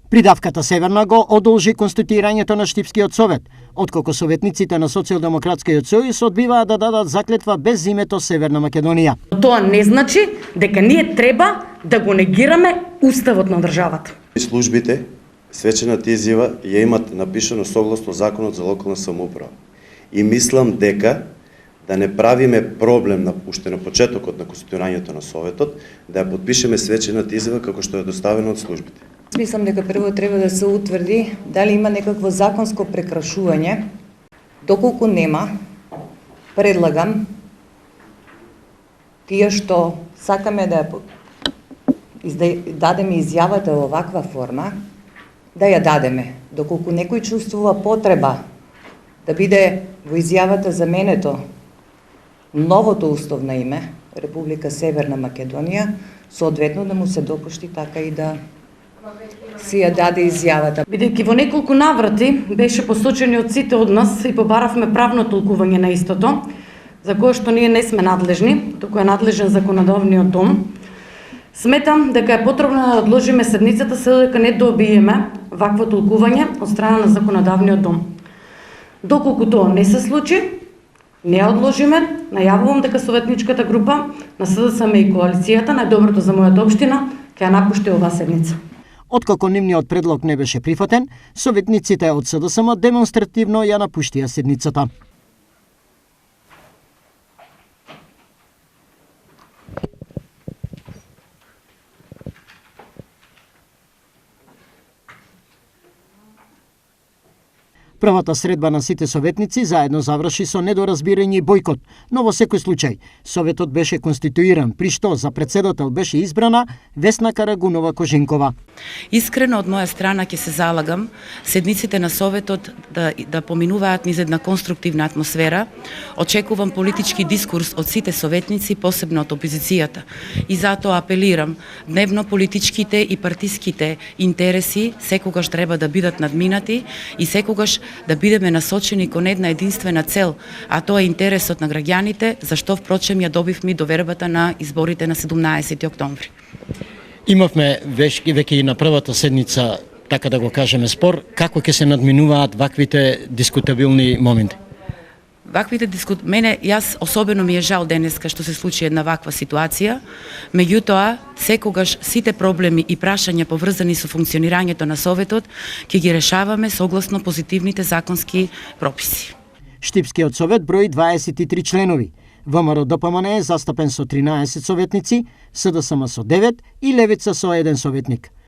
Придавката Северна го одолжи конституирањето на Штипскиот совет, откако советниците на Социјалдемократскиот сојуз одбиваат да дадат заклетва без името Северна Македонија. Тоа не значи дека ние треба да го негираме уставот на државата. Службите свечената изјава ја имат напишано согласно Законот за локална самоуправа. И мислам дека да не правиме проблем уште на почетокот на конституирањето на Советот, да ја подпишеме свечената изјава како што е доставена од службите. Мислам дека прво треба да се утврди дали има некакво законско прекрашување. Доколку нема, предлагам тие што сакаме да дадеме изјавата во оваква форма, да ја дадеме. Доколку некој чувствува потреба да биде во изјавата заменето новото уставно име, Република Северна Македонија, соодветно да му се допушти така и да си ја даде изјавата. Бидејќи во неколку наврати беше посочени од сите од нас и побаравме правно толкување на истото, за кое што ние не сме надлежни, туку е надлежен законодавниот дом, сметам дека е потребно да одложиме седницата се дека не добиеме вакво толкување од страна на законодавниот дом. Доколку тоа не се случи, не ја одложиме, најавувам дека советничката група на СДСМ и коалицијата, најдоброто за мојата општина, ќе ја напушти оваа седница. Откако нивниот предлог не беше прифатен, советниците од СДСМ демонстративно ја напуштија седницата. Првата средба на сите советници заедно заврши со недоразбирање и бојкот, но во секој случај советот беше конституиран, при што за председател беше избрана Весна Карагунова-Кожинкова. Искрено од моја страна ќе се залагам седниците на советот да поминуваат низ една конструктивна атмосфера. Очекувам политички дискурс од сите советници, посебно од опозицијата. И затоа апелирам, дневно политичките и партиските интереси секогаш треба да бидат надминати и секогаш да бидеме насочени кон една единствена цел, а тоа е интересот на граѓаните, за што впрочем ја добивме довербата на изборите на 17 октомври. Имавме веќе и на првата седница, така да го кажеме, спор, како ќе се надминуваат ваквите дискутабилни моменти? Јас особено ми е жал денеска што се случи една ваква ситуација, меѓутоа секогаш сите проблеми и прашања поврзани со функционирањето на Советот ќе ги решаваме согласно позитивните законски прописи. Штипскиот совет брои 23 членови. ВМРО ДПМН е застапен со 13 советници, СДСМ со 9 и Левица со 1 советник.